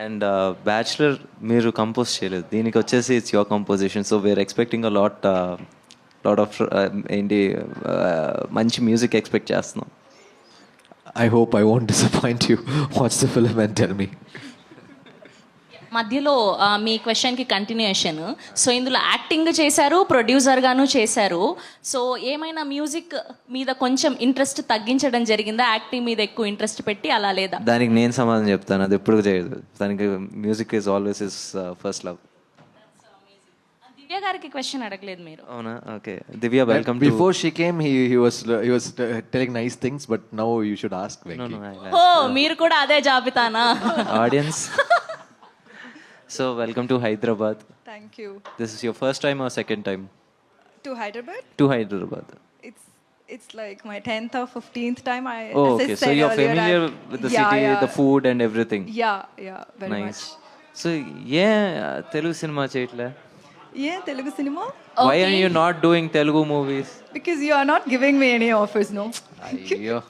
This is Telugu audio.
అండ్ బ్యాచులర్ మీరు కంపోజ్ చేయలేదు, దీనికి వచ్చేసి it's your composition. So we're expecting a lot of ఏంటి మంచి మ్యూజిక్ ఎక్స్పెక్ట్ చేస్తున్నాం. I hope I won't disappoint you. Watch the film and tell me. మధ్యలో మీ క్వశ్చన్కి కంటిన్యూషన్. సో ఇందులో యాక్టింగ్ చేశారు, ప్రొడ్యూసర్గాను చేశారు. సో ఏమైనా మ్యూజిక్ మీద కొంచెం ఇంట్రెస్ట్ తగ్గించడం జరిగిందా, యాక్టింగ్ మీద ఎక్కువ ఇంట్రెస్ట్ పెట్టి అలా లేదా? దానికి నేను సమాధానం చెప్తాను, అది ఎప్పుడు చేయదు. దానికి music is always is first love. Divya గారికి క్వశ్చన్ అడగలేదు మీరు. అవునా? Okay Divya, welcome. Before she came, he was telling nice things, but now you should ask Venki. ఓ మీరు కూడా అదే జాబితానా? Audience. So welcome to Hyderabad. Thank you. This is your first time or second time To Hyderabad? to Hyderabad? It's like my 10th or 15th time. Oh, as I okay. So said you're earlier, familiar with the city, the food and everything. Yeah, very Nice. much. So yeah, Telugu cinema cheyatla. Yeah, Telugu cinema. Why are you not doing Telugu movies? Because you are not giving me any offers, no? Ayyo.